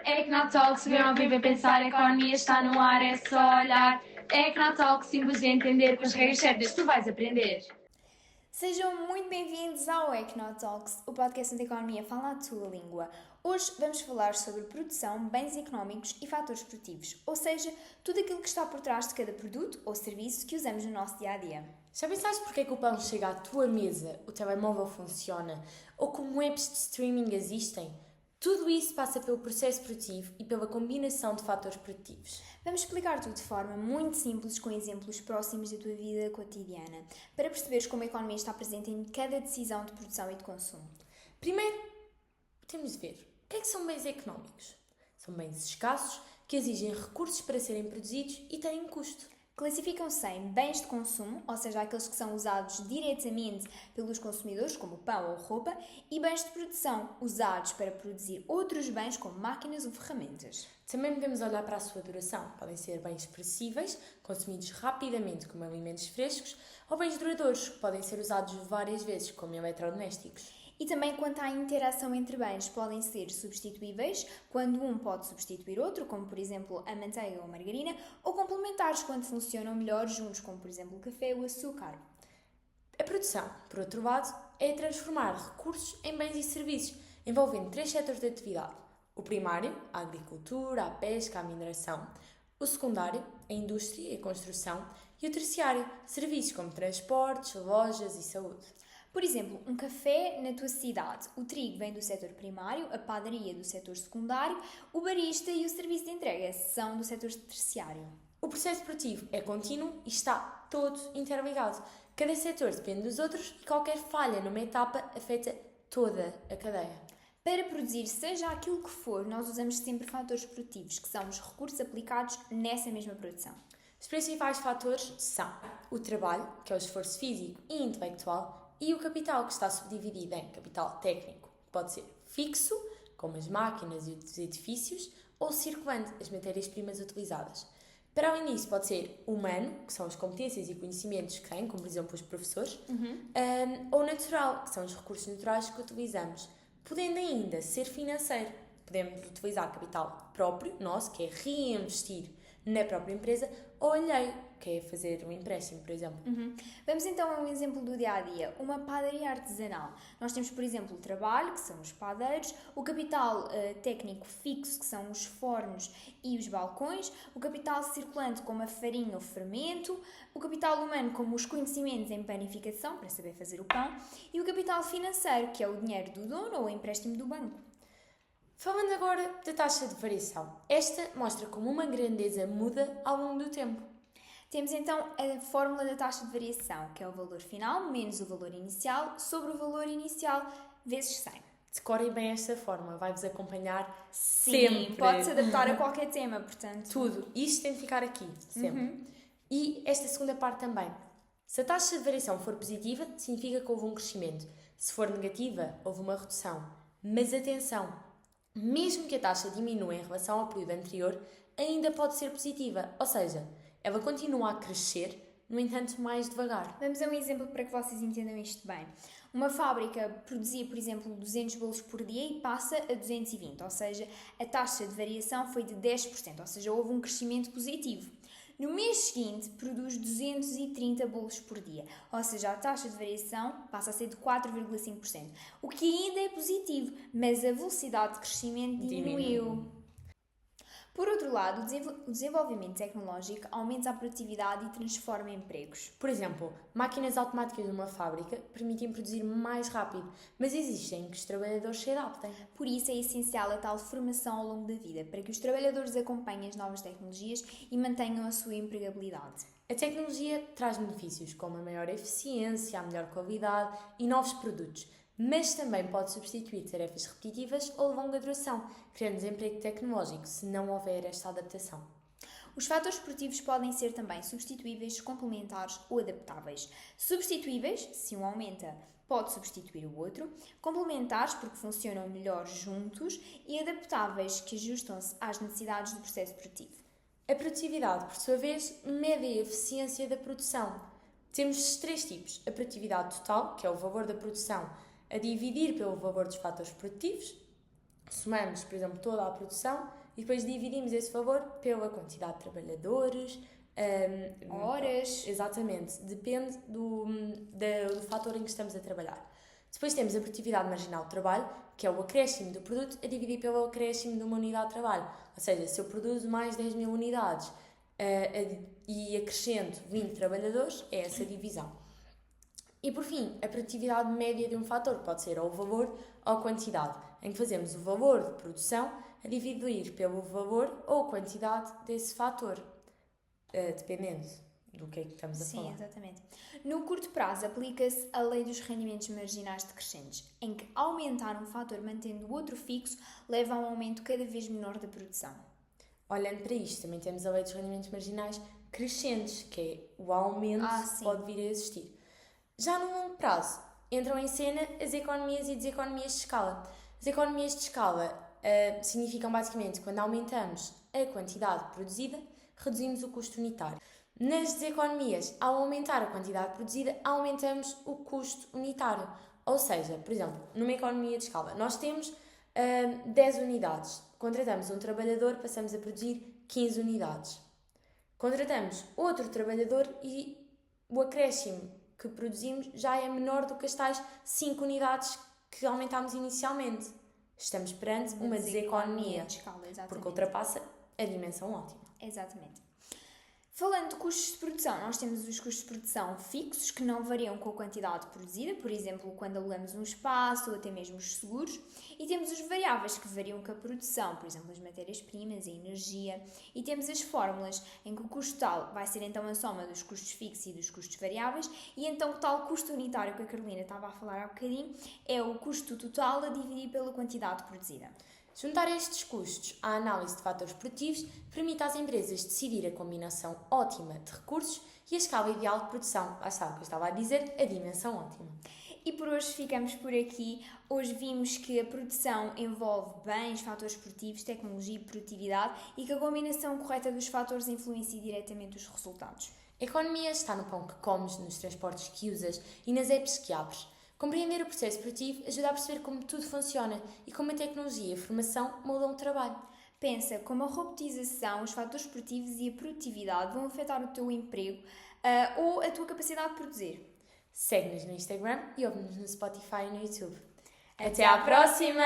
Ecnotalks, ver, ouvir, ver, pensar, a economia está no ar, é só olhar. Ecnotalks, simples de entender, com as regras certas tu vais aprender. Sejam muito bem-vindos ao Ecnotalks, o podcast onde a economia fala a tua língua. Hoje vamos falar sobre produção, bens económicos e fatores produtivos, ou seja, tudo aquilo que está por trás de cada produto ou serviço que usamos no nosso dia-a-dia. Já pensaste porque é que o pão chega à tua mesa, o telemóvel funciona, ou como apps de streaming existem? Tudo isso passa pelo processo produtivo e pela combinação de fatores produtivos. Vamos explicar tudo de forma muito simples, com exemplos próximos da tua vida cotidiana, para perceberes como a economia está presente em cada decisão de produção e de consumo. Primeiro, temos de ver o que é que são bens económicos. São bens escassos que exigem recursos para serem produzidos e têm um custo. Classificam-se em bens de consumo, ou seja, aqueles que são usados diretamente pelos consumidores, como pão ou roupa, e bens de produção, usados para produzir outros bens, como máquinas ou ferramentas. Também devemos olhar para a sua duração. Podem ser bens perecíveis, consumidos rapidamente, como alimentos frescos, ou bens duradouros, que podem ser usados várias vezes, como eletrodomésticos. E também quanto à interação entre bens, podem ser substituíveis, quando um pode substituir outro, como por exemplo a manteiga ou a margarina, ou complementares, quando funcionam melhor juntos, como por exemplo o café ou o açúcar. A produção, por outro lado, é transformar recursos em bens e serviços, envolvendo 3 setores de atividade. O primário, a agricultura, a pesca, a mineração. O secundário, a indústria e a construção. E o terciário, serviços como transportes, lojas e saúde. Por exemplo, um café na tua cidade. O trigo vem do setor primário, a padaria do setor secundário, o barista e o serviço de entrega são do setor terciário. O processo produtivo é contínuo e está todo interligado. Cada setor depende dos outros e qualquer falha numa etapa afeta toda a cadeia. Para produzir seja aquilo que for, nós usamos sempre fatores produtivos, que são os recursos aplicados nessa mesma produção. Os principais fatores são o trabalho, que é o esforço físico e intelectual, e o capital, que está subdividido em capital técnico, que pode ser fixo, como as máquinas e os edifícios, ou circulante, as matérias-primas utilizadas. Para além disso, pode ser humano, que são as competências e conhecimentos que têm, como por exemplo os professores, ou natural, que são os recursos naturais que utilizamos. Podendo ainda ser financeiro, podemos utilizar capital próprio, nosso, que é reinvestir na própria empresa, ou alheio, que é fazer um empréstimo, por exemplo. Vamos então a um exemplo do dia-a-dia, uma padaria artesanal. Nós temos, por exemplo, o trabalho, que são os padeiros, o capital técnico fixo, que são os fornos e os balcões, o capital circulante, como a farinha ou fermento, o capital humano, como os conhecimentos em panificação, para saber fazer o pão, e o capital financeiro, que é o dinheiro do dono ou o empréstimo do banco. Falando agora da taxa de variação. Esta mostra como uma grandeza muda ao longo do tempo. Temos então a fórmula da taxa de variação, que é o valor final menos o valor inicial sobre o valor inicial vezes 100. Decorem bem esta fórmula, vai-vos acompanhar sempre. Sim, pode-se adaptar a qualquer tema, portanto. Tudo. Isto tem de ficar aqui, sempre. E esta segunda parte também. Se a taxa de variação for positiva, significa que houve um crescimento. Se for negativa, houve uma redução. Mas atenção, mesmo que a taxa diminua em relação ao período anterior, ainda pode ser positiva. Ou seja, ela continua a crescer, no entanto, mais devagar. Vamos a um exemplo para que vocês entendam isto bem. Uma fábrica produzia, por exemplo, 200 bolos por dia e passa a 220, ou seja, a taxa de variação foi de 10%, ou seja, houve um crescimento positivo. No mês seguinte, produz 230 bolos por dia, ou seja, a taxa de variação passa a ser de 4,5%, o que ainda é positivo, mas a velocidade de crescimento diminuiu. Por outro lado, o desenvolvimento tecnológico aumenta a produtividade e transforma empregos. Por exemplo, máquinas automáticas numa fábrica permitem produzir mais rápido, mas existem que os trabalhadores se adaptem. Por isso é essencial a tal formação ao longo da vida, para que os trabalhadores acompanhem as novas tecnologias e mantenham a sua empregabilidade. A tecnologia traz benefícios como a maior eficiência, a melhor qualidade e novos produtos, mas também pode substituir tarefas repetitivas ou de longa duração, criando desemprego tecnológico se não houver esta adaptação. Os fatores produtivos podem ser também substituíveis, complementares ou adaptáveis. Substituíveis, se um aumenta, pode substituir o outro. Complementares, porque funcionam melhor juntos. E adaptáveis, que ajustam-se às necessidades do processo produtivo. A produtividade, por sua vez, mede a eficiência da produção. Temos 3 tipos. A produtividade total, que é o valor da produção a dividir pelo valor dos fatores produtivos. somamos, por exemplo, toda a produção e depois dividimos esse valor pela quantidade de trabalhadores, horas. Exatamente, depende do fator em que estamos a trabalhar. Depois temos a produtividade marginal de trabalho, que é o acréscimo do produto a dividir pelo acréscimo de uma unidade de trabalho. Ou seja, se eu produzo mais 10.000 unidades e acrescento 20 trabalhadores, é essa divisão. E por fim, a produtividade média de um fator pode ser ou o valor ou a quantidade, em que fazemos o valor de produção a dividir pelo valor ou a quantidade desse fator, dependendo do que é que estamos a falar. Sim, exatamente. No curto prazo, aplica-se a lei dos rendimentos marginais decrescentes, em que aumentar um fator mantendo o outro fixo leva a um aumento cada vez menor da produção. Olhando para isto, também temos a lei dos rendimentos marginais crescentes, que é o aumento que pode vir a existir. Já no longo prazo, entram em cena as economias e deseconomias de escala. As economias de escala significam basicamente quando aumentamos a quantidade produzida, reduzimos o custo unitário. Nas deseconomias, ao aumentar a quantidade produzida, aumentamos o custo unitário. Ou seja, por exemplo, numa economia de escala, nós temos 10 unidades. Contratamos um trabalhador, passamos a produzir 15 unidades. Contratamos outro trabalhador e o acréscimo que produzimos já é menor do que as tais 5 unidades que aumentámos inicialmente. Estamos perante uma deseconomia, de escala, exatamente. porque ultrapassa a dimensão ótima. Exatamente. Falando de custos de produção, nós temos os custos de produção fixos, que não variam com a quantidade produzida, por exemplo, quando alugamos um espaço ou até mesmo os seguros, e temos os variáveis, que variam com a produção, por exemplo, as matérias-primas, a energia, e temos as fórmulas, em que o custo total vai ser então a soma dos custos fixos e dos custos variáveis, e então o tal custo unitário que a Carolina estava a falar há bocadinho é o custo total a dividir pela quantidade produzida. Juntar estes custos à análise de fatores produtivos permite às empresas decidir a combinação ótima de recursos e a escala ideal de produção. Lá está o que eu estava a dizer, a dimensão ótima. E por hoje ficamos por aqui. Hoje vimos que a produção envolve bens, fatores produtivos, tecnologia e produtividade e que a combinação correta dos fatores influencia diretamente os resultados. A economia está no pão que comes, nos transportes que usas e nas apps que abres. Compreender o processo produtivo ajuda a perceber como tudo funciona e como a tecnologia e a formação mudam o trabalho. Pensa como a robotização, os fatores produtivos e a produtividade vão afetar o teu emprego ou a tua capacidade de produzir. Segue-nos no Instagram e ouve-nos no Spotify e no YouTube. Até à próxima!